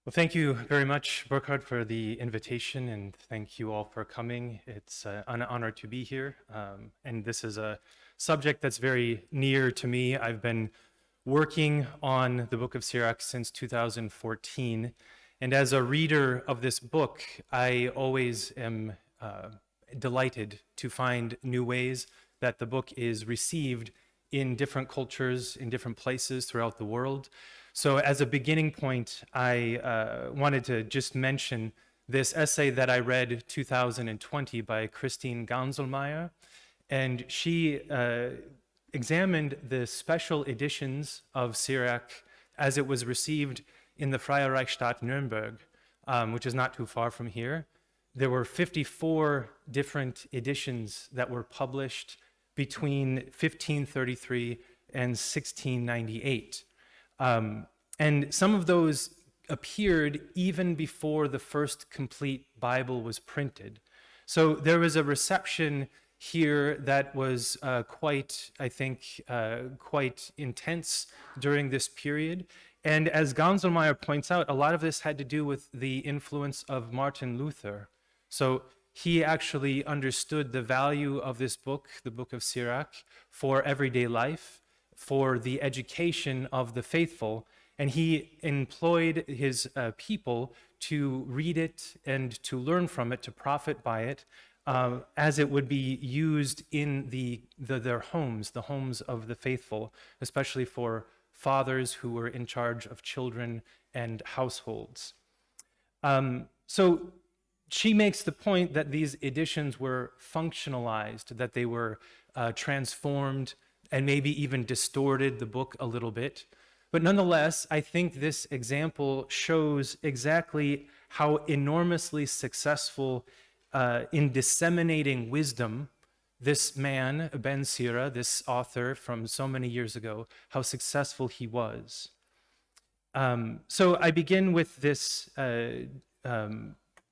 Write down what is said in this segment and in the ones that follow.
Well, thank you very much, Burkhard, for the invitation, and thank you all for coming. It's an honor to be here, and this is a subject that's very near to me. I've been working on the book of Sirach since 2014, and as a reader of this book, I always am delighted to find new ways that the book is received in different cultures, in different places throughout the world. So as a beginning point, I wanted to just mention this essay that I read 2020 by Christine Ganselmeier, and she examined the special editions of Sirach as it was received in the Freie Reichsstadt Nürnberg, which is not too far from here. There were 54 different editions that were published between 1533 and 1698. And some of those appeared even before the first complete Bible was printed. So there was a reception here that was quite intense during this period. And as Ganselmeier points out, a lot of this had to do with the influence of Martin Luther. So he actually understood the value of this book, the Book of Sirach, for everyday life, for the education of the faithful, and he employed his people to read it and to learn from it, to profit by it, as it would be used in their homes, the homes of the faithful, especially for fathers who were in charge of children and households. So she makes the point that these editions were functionalized, that they were transformed and maybe even distorted the book a little bit. But nonetheless, I think this example shows exactly how enormously successful in disseminating wisdom this man, Ben Sira, this author from so many years ago, how successful he was. So I begin with this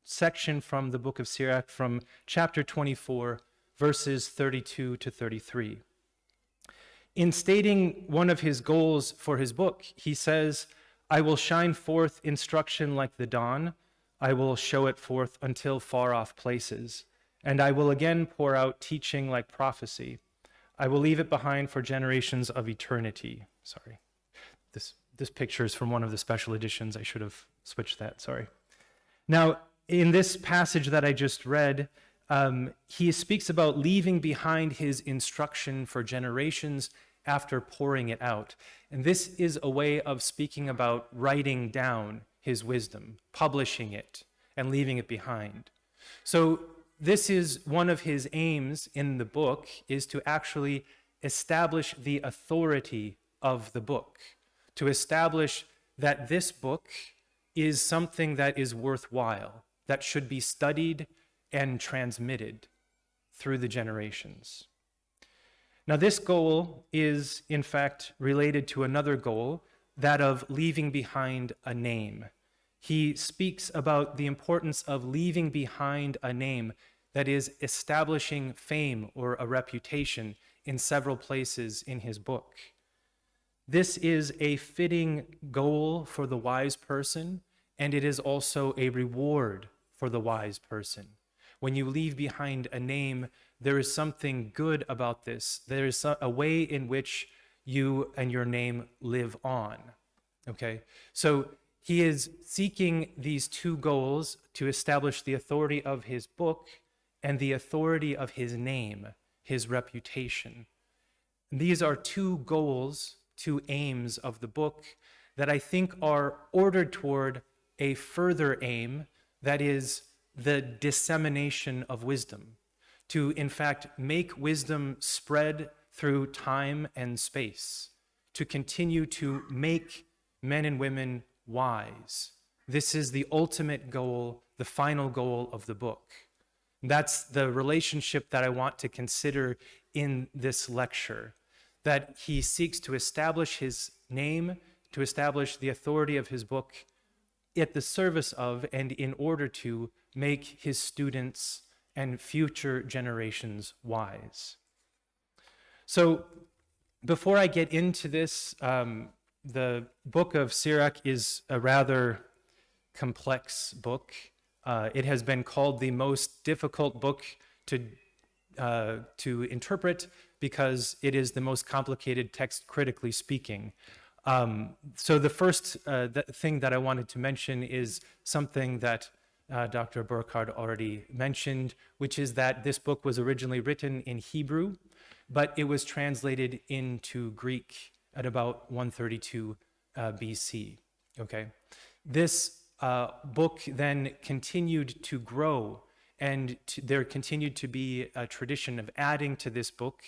section from the book of Sirach from chapter 24, verses 32 to 33. In stating one of his goals for his book, he says, "I will shine forth instruction like the dawn. I will show it forth until far-off places. And I will again pour out teaching like prophecy. I will leave it behind for generations of eternity." Sorry. This picture is from one of the special editions. I should have switched that, sorry. Now, in this passage that I just read, he speaks about leaving behind his instruction for generations after pouring it out. And this is a way of speaking about writing down his wisdom, publishing it, and leaving it behind. So this is one of his aims in the book, is to actually establish the authority of the book, to establish that this book is something that is worthwhile, that should be studied and transmitted through the generations. Now, this goal is, in fact, related to another goal, that of leaving behind a name. He speaks about the importance of leaving behind a name, that is, establishing fame or a reputation in several places in his book. This is a fitting goal for the wise person, and it is also a reward for the wise person. When you leave behind a name, there is something good about this. There is a way in which you and your name live on. Okay? So he is seeking these two goals to establish the authority of his book and the authority of his name, his reputation. And these are two goals, two aims of the book that I think are ordered toward a further aim, that is the dissemination of wisdom, to in fact make wisdom spread through time and space, to continue to make men and women wise. This is the ultimate goal, the final goal of the book. That's the relationship that I want to consider in this lecture, that he seeks to establish his name, to establish the authority of his book at the service of and in order to make his students and future generations wise. So before I get into this, the book of Sirach is a rather complex book. It has been called the most difficult book to interpret because it is the most complicated text critically speaking. So the first thing that I wanted to mention is something that Dr. Burkhardt already mentioned, which is that this book was originally written in Hebrew, but it was translated into Greek at about 132 BC. Okay, this book then continued to grow, and there continued to be a tradition of adding to this book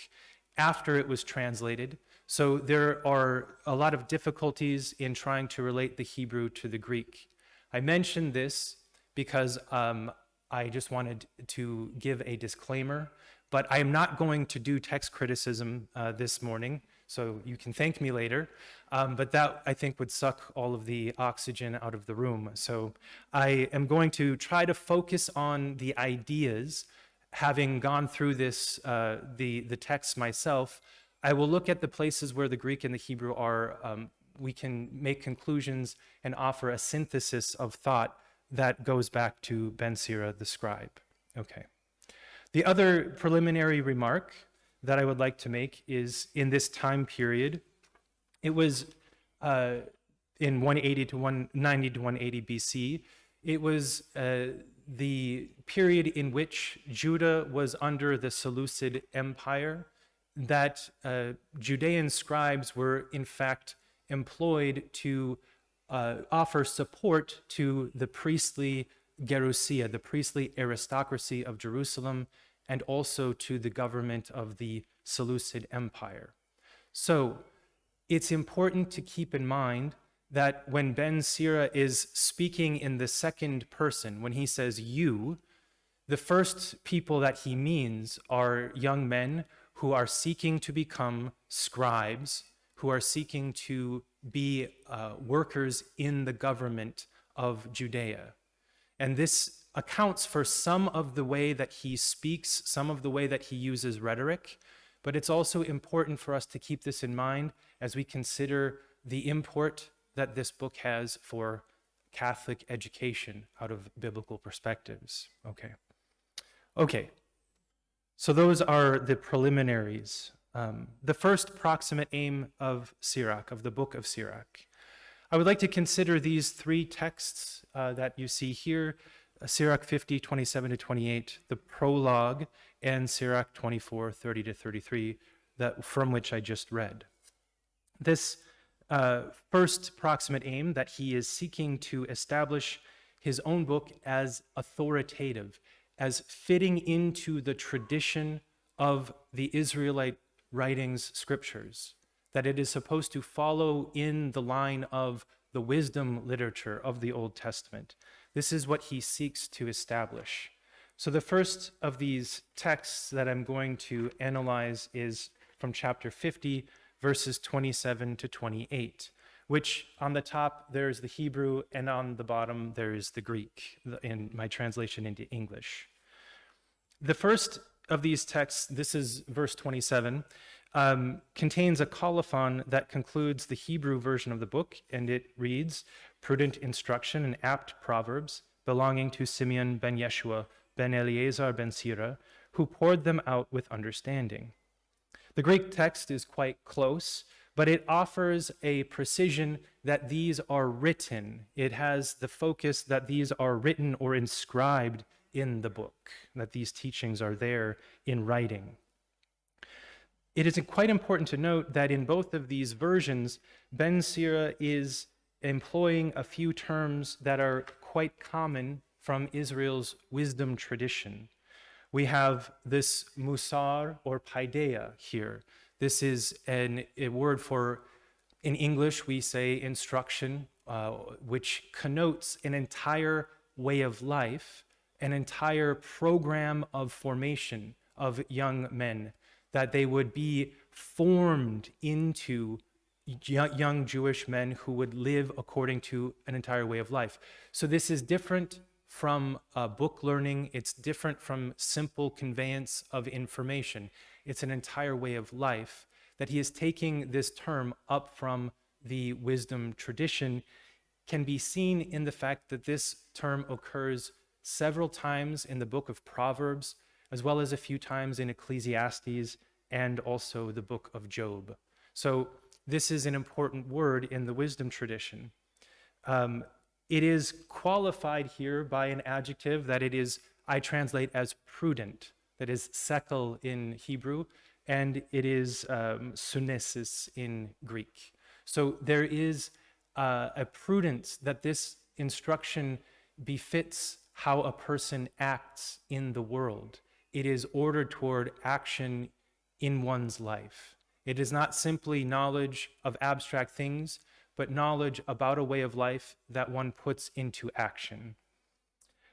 after it was translated. So there are a lot of difficulties in trying to relate the Hebrew to the Greek. I mentioned this because I just wanted to give a disclaimer, but I am not going to do text criticism this morning, so you can thank me later. But that, I think, would suck all of the oxygen out of the room. So I am going to try to focus on the ideas. Having gone through this, the text myself, I will look at the places where the Greek and the Hebrew are. We can make conclusions and offer a synthesis of thought that goes back to Ben Sira, the scribe. Okay. The other preliminary remark that I would like to make is in this time period, it was in 180 to 190 to 180 BC, it was the period in which Judah was under the Seleucid Empire, that Judean scribes were in fact employed to offer support to the priestly gerousia, the priestly aristocracy of Jerusalem, and also to the government of the Seleucid Empire. So it's important to keep in mind that when Ben Sira is speaking in the second person, when he says you, the first people that he means are young men who are seeking to become scribes, who are seeking to be workers in the government of Judea. And this accounts for some of the way that he speaks, some of the way that he uses rhetoric, but it's also important for us to keep this in mind as we consider the import that this book has for Catholic education out of biblical perspectives. Okay. So those are the preliminaries. The first proximate aim of Sirach, of the book of Sirach. I would like to consider these three texts that you see here, Sirach 50, 27 to 28, the prologue, and Sirach 24, 30 to 33, from which I just read. This first proximate aim, that he is seeking to establish his own book as authoritative, as fitting into the tradition of the Israelite writings, scriptures, that it is supposed to follow in the line of the wisdom literature of the Old Testament. This is what he seeks to establish. So the first of these texts that I'm going to analyze is from chapter 50, verses 27 to 28, which on the top there's the Hebrew and on the bottom there is the Greek in my translation into English. The first of these texts, this is verse 27, contains a colophon that concludes the Hebrew version of the book, and it reads, "Prudent instruction and apt proverbs belonging to Simeon ben Yeshua, ben Eleazar ben Sira, who poured them out with understanding." The Greek text is quite close, but it offers a precision that these are written. It has the focus that these are written or inscribed in the book, that these teachings are there in writing. It is quite important to note that in both of these versions, Ben Sira is employing a few terms that are quite common from Israel's wisdom tradition. We have this musar or paideia here. This is a word for, in English, we say instruction, which connotes an entire way of life, an entire program of formation of young men, that they would be formed into young Jewish men who would live according to an entire way of life. So this is different from book learning. It's different from simple conveyance of information. It's an entire way of life, that he is taking this term up from the wisdom tradition can be seen in the fact that this term occurs several times in the book of Proverbs, as well as a few times in Ecclesiastes and also the book of Job. So this is an important word in the wisdom tradition. It is qualified here by an adjective that I translate as prudent, that is sekel in Hebrew, and it is sunesis in Greek. So there is a prudence that this instruction befits how a person acts in the world. It is ordered toward action in one's life. It is not simply knowledge of abstract things, but knowledge about a way of life that one puts into action.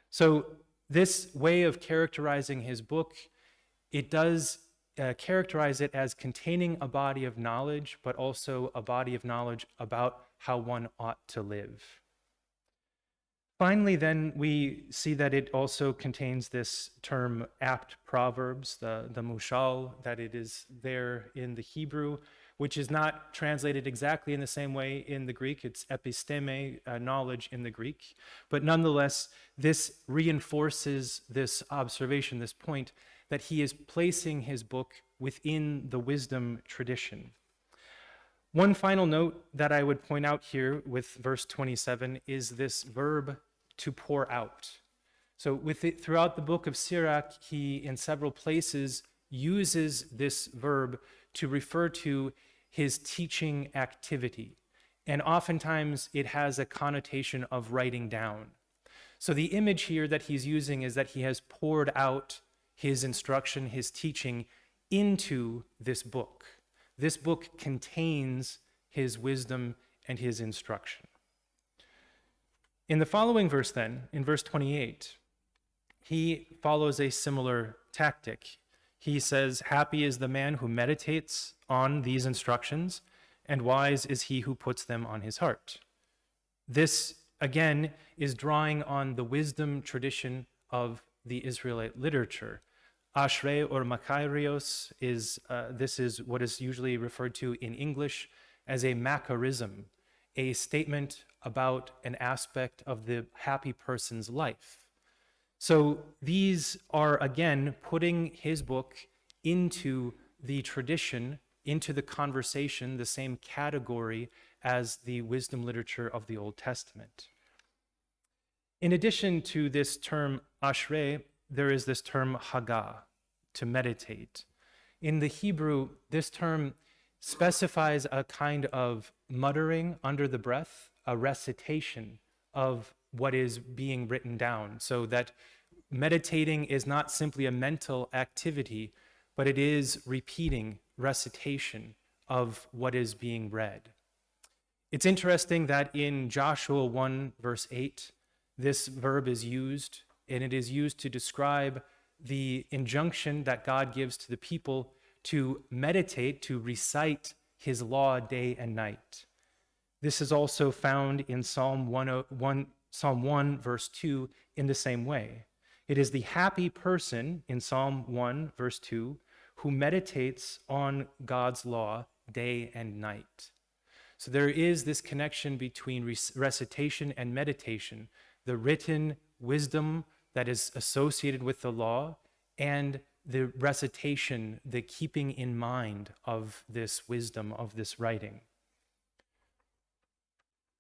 So this way of characterizing his book, it does characterize it as containing a body of knowledge, but also a body of knowledge about how one ought to live. Finally, then, we see that it also contains this term apt proverbs, the mushal, that it is there in the Hebrew, which is not translated exactly in the same way in the Greek. It's episteme, knowledge in the Greek. But nonetheless, this reinforces this observation, this point, that he is placing his book within the wisdom tradition. One final note that I would point out here with verse 27 is this verb to pour out. So throughout the book of Sirach, he in several places uses this verb to refer to his teaching activity. And oftentimes it has a connotation of writing down. So the image here that he's using is that he has poured out his instruction, his teaching into this book. This book contains his wisdom and his instruction. In the following verse then, in verse 28, he follows a similar tactic. He says, "Happy is the man who meditates on these instructions, and wise is he who puts them on his heart." This, again, is drawing on the wisdom tradition of the Israelite literature. Ashrei or Makarios this is what is usually referred to in English as a macarism, a statement about an aspect of the happy person's life. So these are, again, putting his book into the tradition, into the conversation, the same category as the wisdom literature of the Old Testament. In addition to this term ashrei, there is this term hagah, to meditate. In the Hebrew, this term specifies a kind of muttering under the breath, a recitation of what is being written down, so that meditating is not simply a mental activity, but it is repeating recitation of what is being read. It's interesting that in Joshua 1, verse 8, this verb is used, and it is used to describe the injunction that God gives to the people to meditate, to recite his law day and night. This is also found in Psalm 1, verse 2, in the same way. It is the happy person in Psalm 1, verse 2, who meditates on God's law day and night. So there is this connection between recitation and meditation, the written wisdom that is associated with the law, and the recitation, the keeping in mind of this wisdom, of this writing.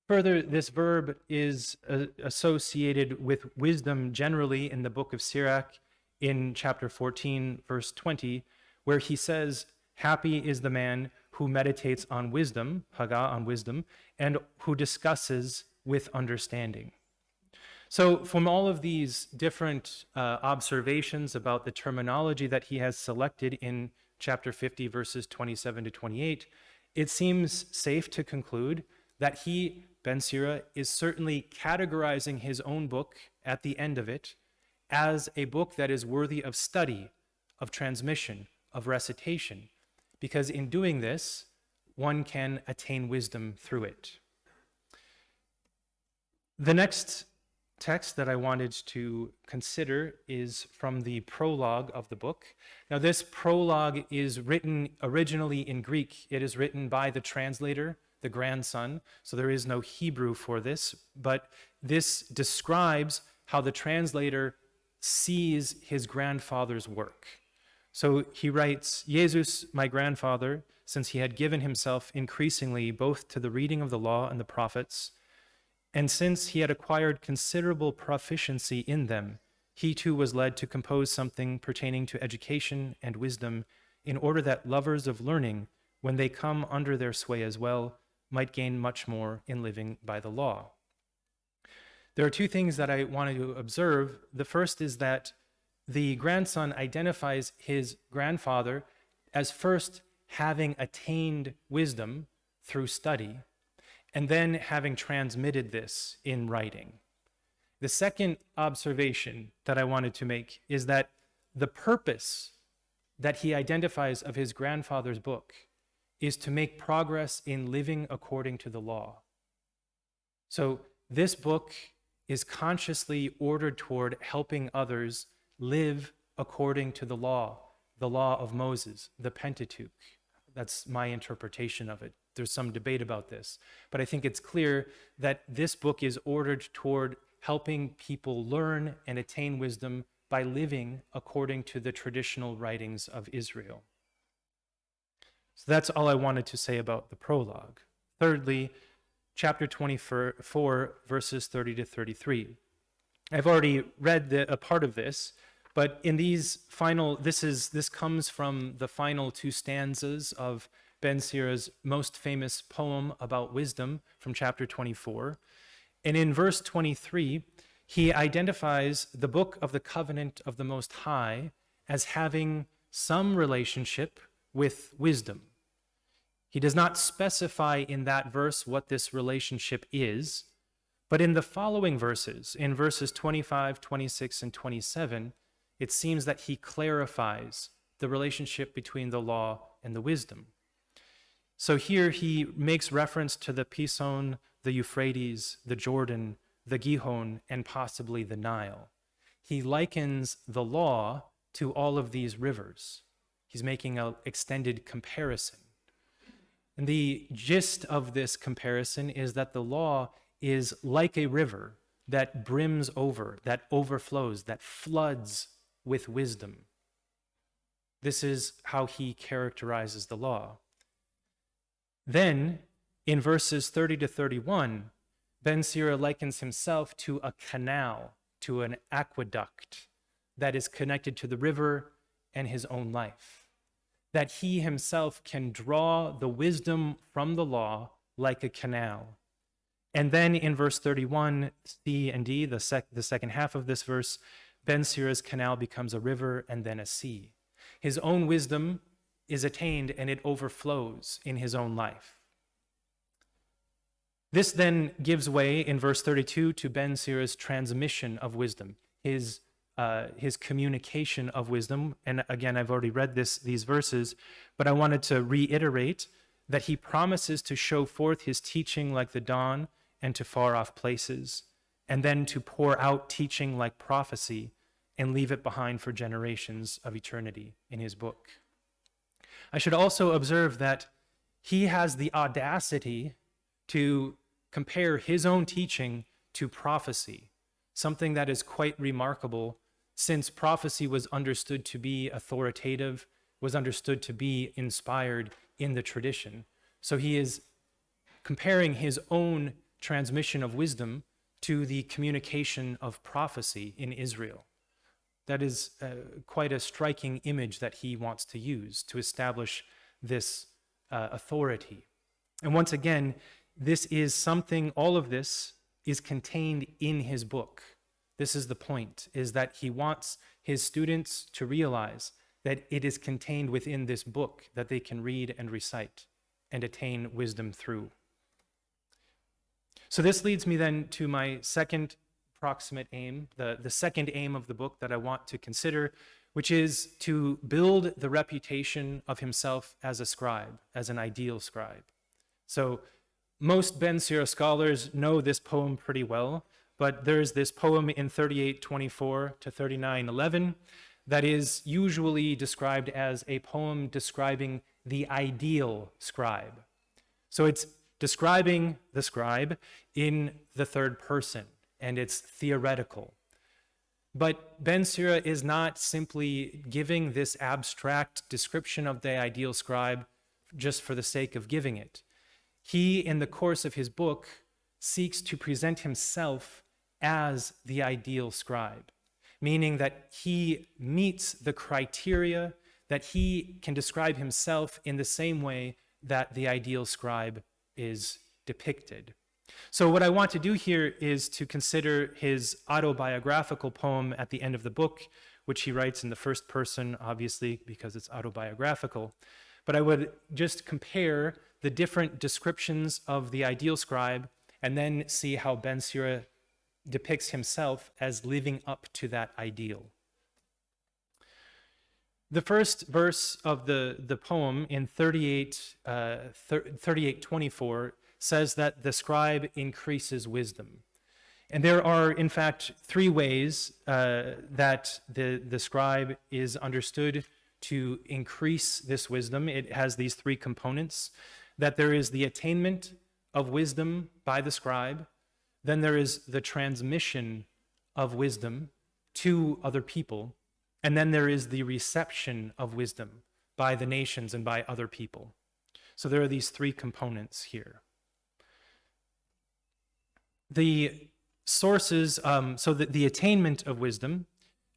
Further, this verb is associated with wisdom generally in the book of Sirach in chapter 14, verse 20, where he says, "Happy is the man who meditates on wisdom," hagah, on wisdom, "and who discusses with understanding." So from all of these different observations about the terminology that he has selected in chapter 50, verses 27 to 28, it seems safe to conclude that he, Ben Sira, is certainly categorizing his own book at the end of it as a book that is worthy of study, of transmission, of recitation, because in doing this, one can attain wisdom through it. The next text that I wanted to consider is from the prologue of the book. Now, this prologue is written originally in Greek. It is written by the translator, the grandson. So there is no Hebrew for this, but this describes how the translator sees his grandfather's work. So he writes, Jesus, my grandfather, since he had given himself increasingly both to the reading of the law and the prophets, and since he had acquired considerable proficiency in them, he too was led to compose something pertaining to education and wisdom, in order that lovers of learning, when they come under their sway as well, might gain much more in living by the law. There are two things that I wanted to observe. The first is that the grandson identifies his grandfather as first having attained wisdom through study, and then having transmitted this in writing. The second observation that I wanted to make is that the purpose that he identifies of his grandfather's book is to make progress in living according to the law. So this book is consciously ordered toward helping others live according to the law of Moses, the Pentateuch. That's my interpretation of it. There's some debate about this, but I think it's clear that this book is ordered toward helping people learn and attain wisdom by living according to the traditional writings of Israel. So that's all I wanted to say about the prologue. Thirdly, chapter 24, verses 30 to 33. I've already read a part of this, but in these final, this comes from the final two stanzas of Ben Sira's most famous poem about wisdom from chapter 24. And in verse 23, he identifies the book of the covenant of the Most High as having some relationship with wisdom. He does not specify in that verse what this relationship is, but in the following verses, in verses 25, 26, and 27, it seems that he clarifies the relationship between the law and the wisdom. So here he makes reference to the Pison, the Euphrates, the Jordan, the Gihon, and possibly the Nile. He likens the law to all of these rivers. He's making an extended comparison. And the gist of this comparison is that the law is like a river that brims over, that overflows, that floods with wisdom. This is how he characterizes the law. Then, in verses 30 to 31, Ben Sira likens himself to a canal, to an aqueduct that is connected to the river and his own life. That he himself can draw the wisdom from the law like a canal. And then in verse 31, C and D, the second half of this verse, Ben Sira's canal becomes a river and then a sea. His own wisdom is attained and it overflows in his own life. This then gives way in verse 32 to Ben Sira's transmission of wisdom, his communication of wisdom. And again, I've already read these verses, but I wanted to reiterate that he promises to show forth his teaching like the dawn and to far off places, and then to pour out teaching like prophecy and leave it behind for generations of eternity in his book. I should also observe that he has the audacity to compare his own teaching to prophecy, something that is quite remarkable since prophecy was understood to be authoritative, was understood to be inspired in the tradition. So he is comparing his own transmission of wisdom to the communication of prophecy in Israel. That is quite a striking image that he wants to use to establish this authority. And once again, this is something, all of this is contained in his book. This is the point, is that he wants his students to realize that it is contained within this book that they can read and recite and attain wisdom through. So this leads me then to my second proximate aim, the second aim of the book that I want to consider, which is to build the reputation of himself as a scribe, as an ideal scribe. So most Ben Sira scholars know this poem pretty well, but there's this poem in 38:24 to 39:11 that is usually described as a poem describing the ideal scribe. So it's describing the scribe in the third person, and it's theoretical. But Ben Sira is not simply giving this abstract description of the ideal scribe just for the sake of giving it. He, in the course of his book, seeks to present himself as the ideal scribe, meaning that he meets the criteria that he can describe himself in the same way that the ideal scribe is depicted. So what I want to do here is to consider his autobiographical poem at the end of the book, which he writes in the first person, obviously, because it's autobiographical. But I would just compare the different descriptions of the ideal scribe and then see how Ben Sira depicts himself as living up to that ideal. The first verse of the poem in 38:24 says that the scribe increases wisdom. And there are, in fact, three ways that the scribe is understood to increase this wisdom. It has these three components, that there is the attainment of wisdom by the scribe, then there is the transmission of wisdom to other people, and then there is the reception of wisdom by the nations and by other people. So there are these three components here. The sources, so that the attainment of wisdom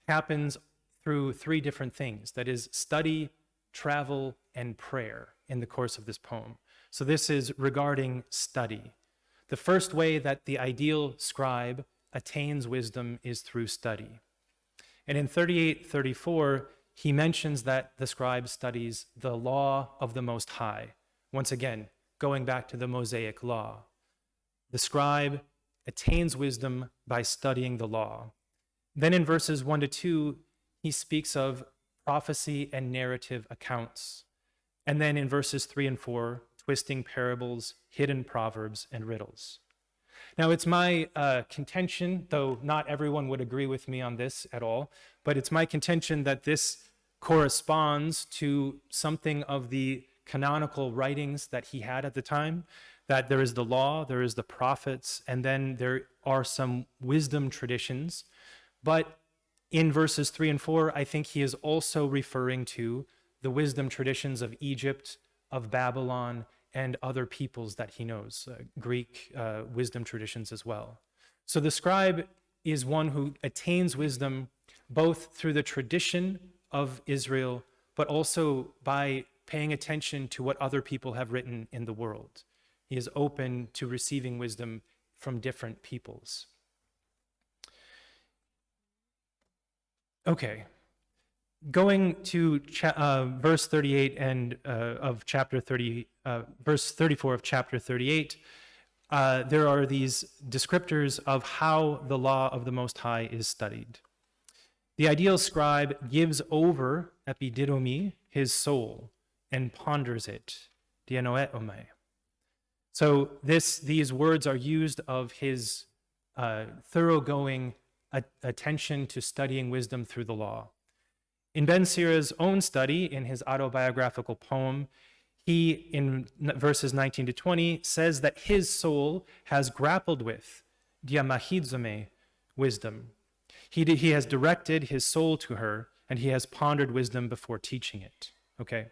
happens through three different things. That is study, travel, and prayer in the course of this poem. So this is regarding study. The first way that the ideal scribe attains wisdom is through study. And in 38:34, he mentions that the scribe studies the law of the Most High. Once again, going back to the Mosaic law. The scribe attains wisdom by studying the law. Then in verses 1-2, he speaks of prophecy and narrative accounts. And then in verses 3 and 4, twisting parables, hidden proverbs, and riddles. Now, it's my contention, though not everyone would agree with me on this at all, but it's my contention that this corresponds to something of the canonical writings that he had at the time, that there is the law, there is the prophets, and then there are some wisdom traditions. But in verses 3 and 4, I think he is also referring to the wisdom traditions of Egypt, of Babylon, and other peoples that he knows, Greek wisdom traditions as well. So the scribe is one who attains wisdom both through the tradition of Israel, but also by paying attention to what other people have written in the world. He is open to receiving wisdom from different peoples. Okay, going to verse 38 and of chapter 30, verse 34 of chapter 38, there are these descriptors of how the law of the Most High is studied. The ideal scribe gives over epididomi, his soul, and ponders it, dianoeomai. So these words are used of his thoroughgoing attention to studying wisdom through the law. In Ben Sira's own study, in his autobiographical poem, he, in verses 19-20, says that his soul has grappled with diamahizome, wisdom. He has directed his soul to her, and he has pondered wisdom before teaching it. Okay?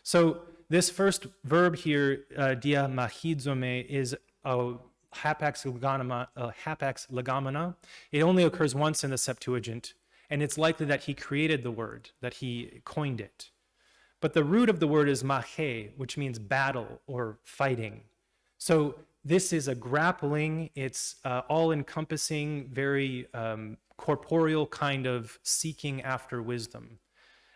So this first verb here, diamahizome, is a hapax legomena. It only occurs once in the Septuagint, and it's likely that he created the word, that he coined it. But the root of the word is mache, which means battle or fighting. So this is a grappling, it's all-encompassing, very corporeal kind of seeking after wisdom.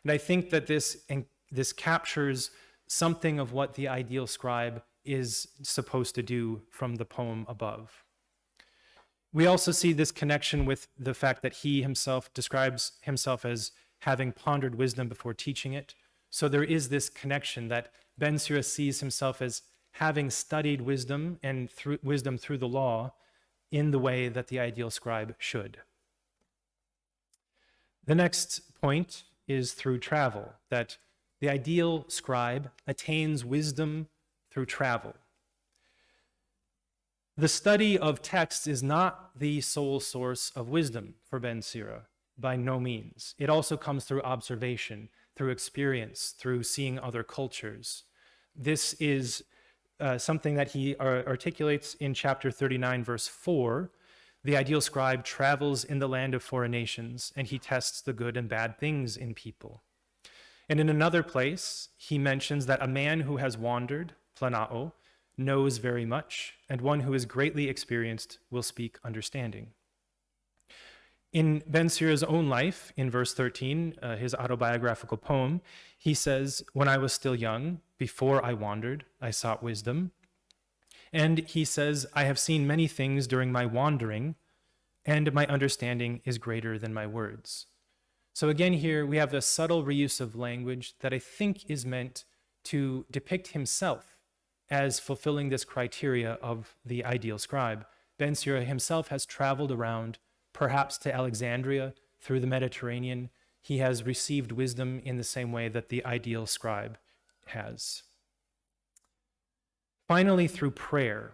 And I think that this captures something of what the ideal scribe is supposed to do from the poem above. We also see this connection with the fact that he himself describes himself as having pondered wisdom before teaching it. So there is this connection that Ben Sira sees himself as having studied wisdom and wisdom through the law in the way that the ideal scribe should. The next point is through travel, that the ideal scribe attains wisdom through travel. The study of texts is not the sole source of wisdom for Ben Sira, by no means. It also comes through observation, through experience, through seeing other cultures. This is something that he articulates in chapter 39, verse 4. The ideal scribe travels in the land of foreign nations, and he tests the good and bad things in people. And in another place, he mentions that a man who has wandered, planao, knows very much, and one who is greatly experienced will speak understanding. In Ben Sira's own life, in verse 13, his autobiographical poem, he says, "When I was still young, before I wandered, I sought wisdom." And he says, "I have seen many things during my wandering, and my understanding is greater than my words." So again, here we have a subtle reuse of language that I think is meant to depict himself as fulfilling this criteria of the ideal scribe. Ben Sira himself has traveled around, perhaps to Alexandria, through the Mediterranean. He has received wisdom in the same way that the ideal scribe has. Finally, through prayer.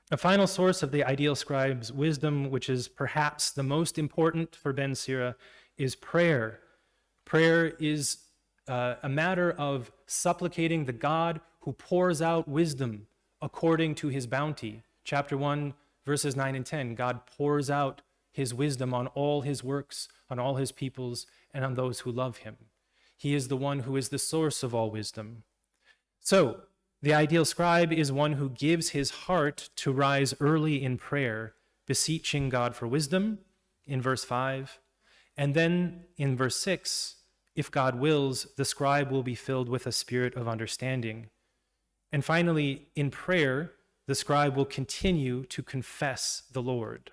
A final source of the ideal scribe's wisdom, which is perhaps the most important for Ben Sira, is prayer. Prayer is a matter of supplicating the God who pours out wisdom according to his bounty. Chapter 1, verses 9 and 10, God pours out his wisdom on all his works, on all his peoples, and on those who love him. He is the one who is the source of all wisdom. So, the ideal scribe is one who gives his heart to rise early in prayer, beseeching God for wisdom, in verse 5. And then in verse 6, if God wills, the scribe will be filled with a spirit of understanding. And finally, in prayer, the scribe will continue to confess the Lord.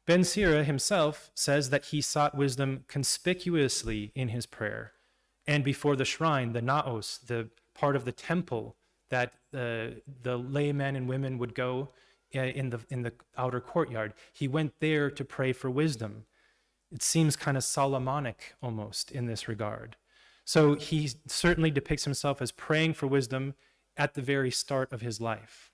Ben Sira himself says that he sought wisdom conspicuously in his prayer and before the shrine, the naos, the part of the temple that the laymen and women would go in the outer courtyard. He went there to pray for wisdom. It seems kind of Solomonic almost in this regard. So he certainly depicts himself as praying for wisdom at the very start of his life.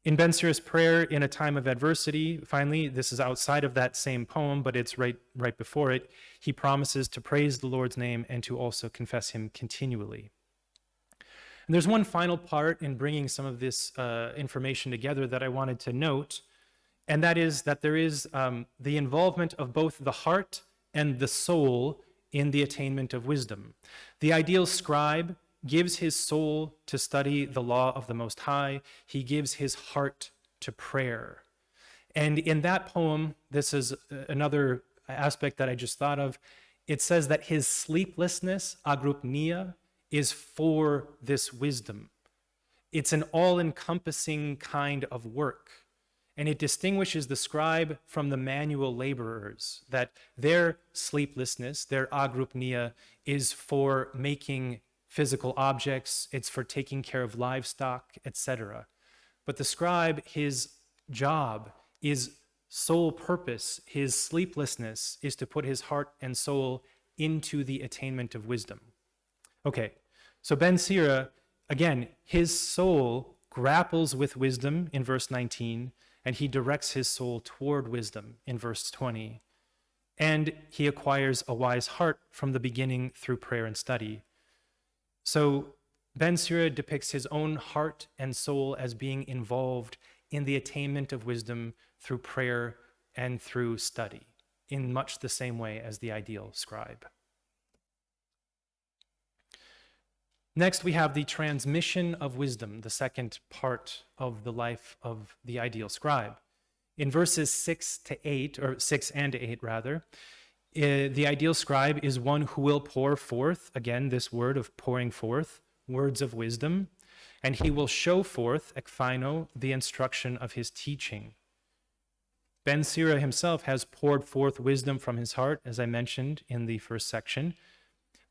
In Ben Sira's prayer in a time of adversity, finally, this is outside of that same poem, but it's right before it, he promises to praise the Lord's name and to also confess him continually. And there's one final part in bringing some of this information together that I wanted to note, and that is that there is the involvement of both the heart and the soul in the attainment of wisdom. The ideal scribe gives his soul to study the law of the Most High. He gives his heart to prayer. And in that poem, this is another aspect that I just thought of. It says that his sleeplessness, agrupnia, is for this wisdom. It's an all-encompassing kind of work. And it distinguishes the scribe from the manual laborers, that their sleeplessness, their agrupnia, is for making physical objects, it's for taking care of livestock, etc. But the scribe, his job, his sole purpose, his sleeplessness, is to put his heart and soul into the attainment of wisdom. Okay, so Ben Sira, again, his soul grapples with wisdom in verse 19, and he directs his soul toward wisdom in verse 20. And he acquires a wise heart from the beginning through prayer and study. So Ben Sira depicts his own heart and soul as being involved in the attainment of wisdom through prayer and through study, in much the same way as the ideal scribe. Next, we have the transmission of wisdom, the second part of the life of the ideal scribe. In verses 6 and 8 rather, the ideal scribe is one who will pour forth, again, this word of pouring forth, words of wisdom, and he will show forth, ekphino, the instruction of his teaching. Ben Sira himself has poured forth wisdom from his heart, as I mentioned in the first section,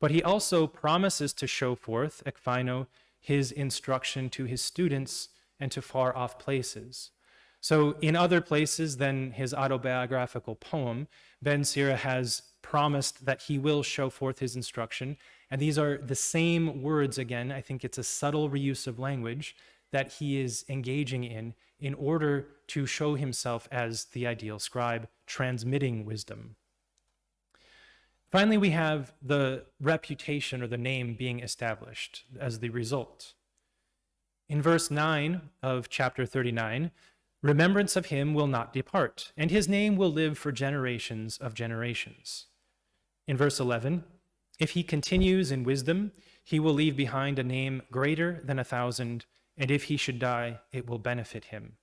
but he also promises to show forth, ekphino, his instruction to his students and to far-off places. So in other places than his autobiographical poem, Ben Sira has promised that he will show forth his instruction, and these are the same words again. I think it's a subtle reuse of language that he is engaging in order to show himself as the ideal scribe, transmitting wisdom. Finally, we have the reputation or the name being established as the result. In verse 9 of chapter 39, remembrance of him will not depart, and his name will live for generations of generations. In verse 11, if he continues in wisdom, he will leave behind a name greater than 1,000, and if he should die, it will benefit him.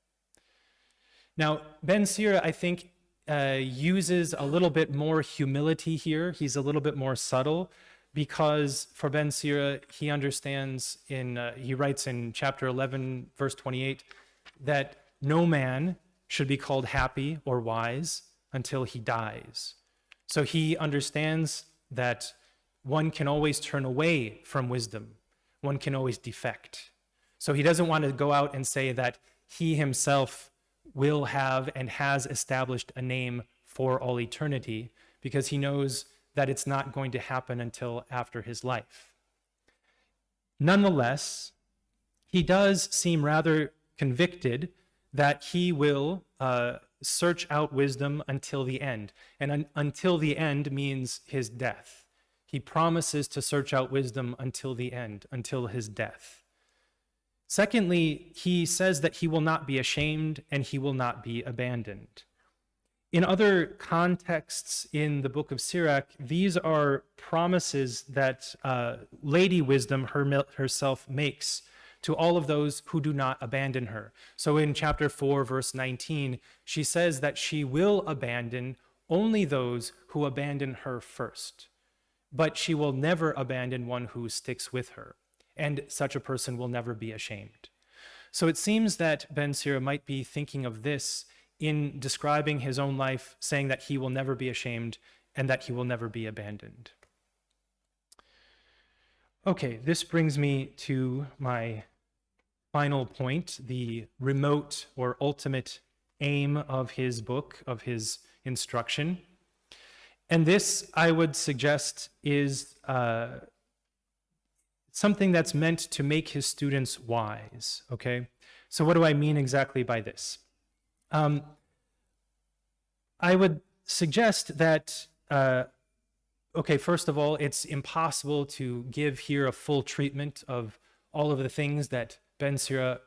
Now, Ben Sira, I think, uses a little bit more humility here. He's a little bit more subtle, because for Ben Sira, he understands he writes in chapter 11, verse 28, that no man should be called happy or wise until he dies. So he understands that one can always turn away from wisdom. One can always defect. So he doesn't want to go out and say that he himself will have and has established a name for all eternity, because he knows that it's not going to happen until after his life. Nonetheless, he does seem rather convicted that he will search out wisdom until the end. And until the end means his death. He promises to search out wisdom until the end, until his death. Secondly, he says that he will not be ashamed and he will not be abandoned. In other contexts in the book of Sirach, these are promises that Lady Wisdom herself makes to all of those who do not abandon her. So in chapter 4, verse 19, she says that she will abandon only those who abandon her first, but she will never abandon one who sticks with her, and such a person will never be ashamed. So it seems that Ben Sira might be thinking of this in describing his own life, saying that he will never be ashamed and that he will never be abandoned. Okay, this brings me to my final point, the remote or ultimate aim of his book, of his instruction. And this, I would suggest, is something that's meant to make his students wise, okay? So what do I mean exactly by this? I would suggest that, okay, first of all, it's impossible to give here a full treatment of all of the things that Ben Sira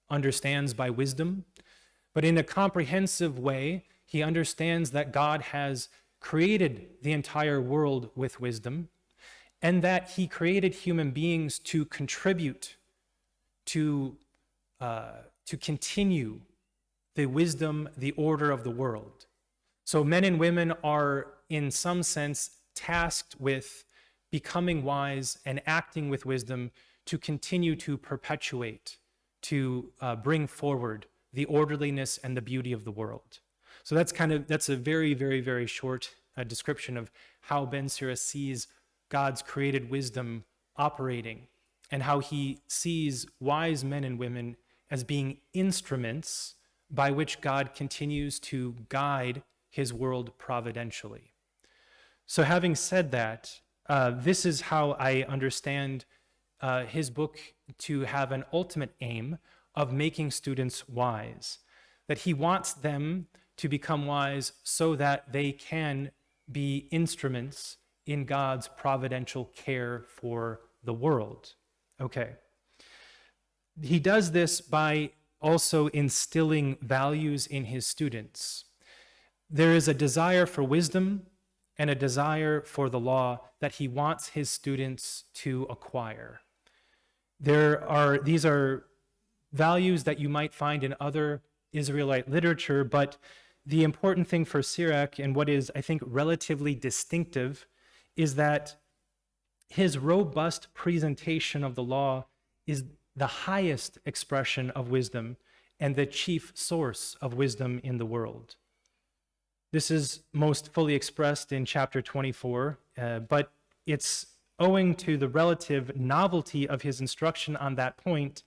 understands by wisdom, but in a comprehensive way, he understands that God has created the entire world with wisdom, and that he created human beings to contribute to continue the wisdom, the order of the world. So men and women are, in some sense, tasked with becoming wise and acting with wisdom to continue to perpetuate, to bring forward the orderliness and the beauty of the world. So that's a very, very, very short description of how Ben Sira sees God's created wisdom operating, and how he sees wise men and women as being instruments by which God continues to guide his world providentially. So having said that, this is how I understand his book to have an ultimate aim of making students wise, that he wants them to become wise so that they can be instruments in God's providential care for the world. Okay. He does this by also instilling values in his students. There is a desire for wisdom and a desire for the law that he wants his students to acquire. These are values that you might find in other Israelite literature, but the important thing for Sirach, and what is, I think, relatively distinctive, is that his robust presentation of the law is the highest expression of wisdom and the chief source of wisdom in the world. This is most fully expressed in chapter 24, but it's owing to the relative novelty of his instruction on that point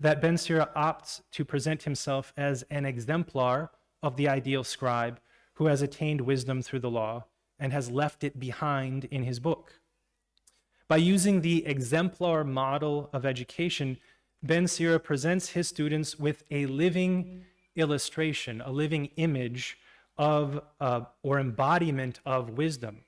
that Ben Sira opts to present himself as an exemplar of the ideal scribe who has attained wisdom through the law and has left it behind in his book. By using the exemplar model of education, Ben Sira presents his students with a living illustration, a living image of or embodiment of wisdom.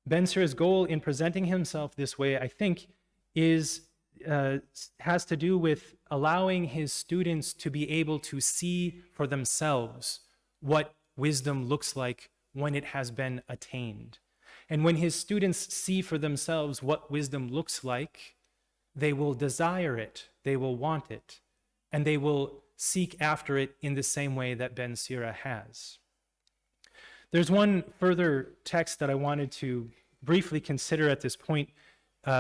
Ben Sira's goal in presenting himself this way, I think, has to do with allowing his students to be able to see for themselves what wisdom looks like when it has been attained. And when his students see for themselves what wisdom looks like, they will desire it, they will want it, and they will seek after it in the same way that Ben Sira has. There's one further text that I wanted to briefly consider at this point,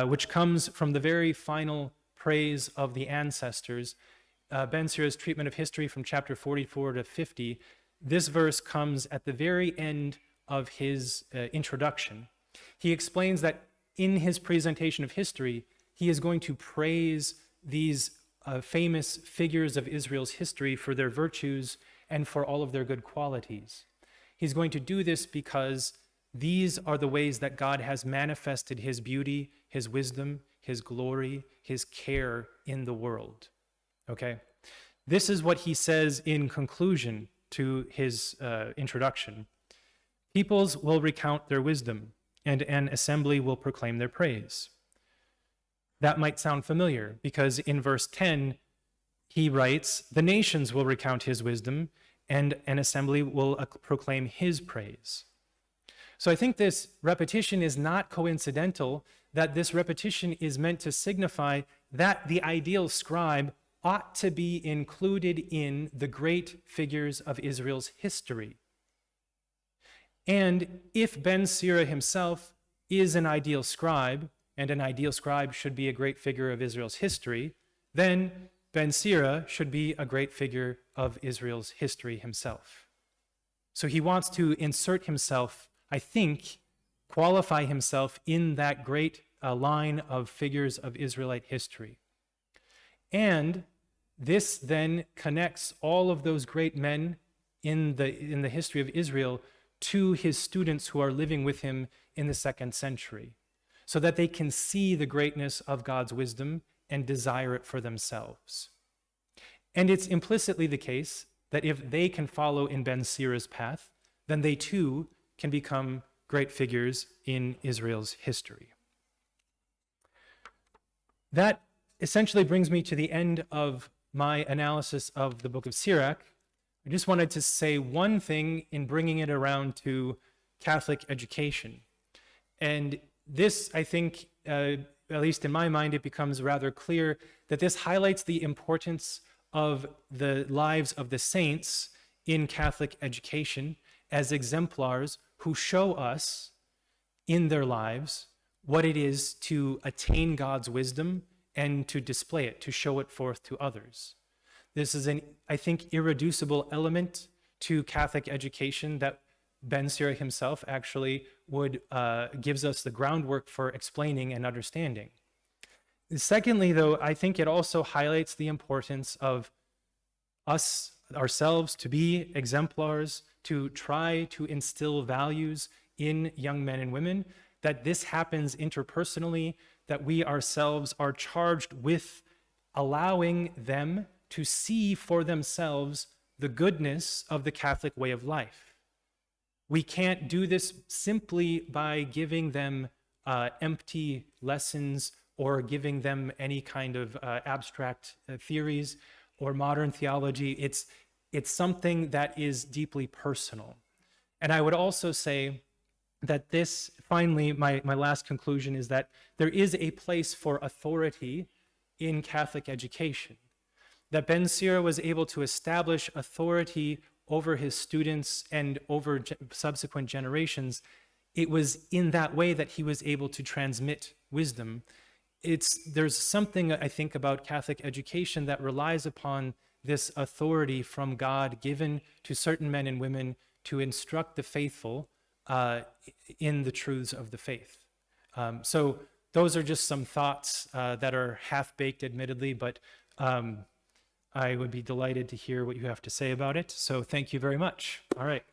which comes from the very final praise of the ancestors. Ben Sira's treatment of history from chapter 44 to 50. This verse comes at the very end of his introduction. He explains that in his presentation of history, he is going to praise these famous figures of Israel's history for their virtues and for all of their good qualities. He's going to do this because these are the ways that God has manifested his beauty, his wisdom, his glory, his care in the world. Okay? This is what he says in conclusion to his introduction. Peoples will recount their wisdom, and an assembly will proclaim their praise. That might sound familiar, because in verse 10, he writes, the nations will recount his wisdom, and an assembly will proclaim his praise. So I think this repetition is not coincidental, that this repetition is meant to signify that the ideal scribe ought to be included in the great figures of Israel's history. And if Ben Sira himself is an ideal scribe, and an ideal scribe should be a great figure of Israel's history, then Ben Sira should be a great figure of Israel's history himself. So he wants to insert himself, I think, qualify himself in that great line of figures of Israelite history. And this then connects all of those great men in the history of Israel to his students who are living with him in the 2nd century, so that they can see the greatness of God's wisdom and desire it for themselves. And it's implicitly the case that if they can follow in Ben Sira's path, then they too can become great figures in Israel's history. That essentially brings me to the end of my analysis of the book of Sirach. I just wanted to say one thing in bringing it around to Catholic education. And this, I think, at least in my mind, it becomes rather clear that this highlights the importance of the lives of the saints in Catholic education as exemplars who show us in their lives what it is to attain God's wisdom and to display it, to show it forth to others. This is an, I think, irreducible element to Catholic education that Ben Sira himself actually gives us the groundwork for explaining and understanding. Secondly, though, I think it also highlights the importance of us, ourselves, to be exemplars, to try to instill values in young men and women, that this happens interpersonally, that we ourselves are charged with allowing them to see for themselves the goodness of the Catholic way of life. We can't do this simply by giving them empty lessons or giving them any kind of abstract theories or modern theology. It's something that is deeply personal. And I would also say that this, finally, my last conclusion is that there is a place for authority in Catholic education. That Ben Sira was able to establish authority over his students and over subsequent generations. It was in that way that he was able to transmit wisdom. There's something, I think, about Catholic education that relies upon this authority from God given to certain men and women to instruct the faithful in the truths of the faith. So those are just some thoughts that are half-baked, admittedly, but I would be delighted to hear what you have to say about it. So thank you very much. All right.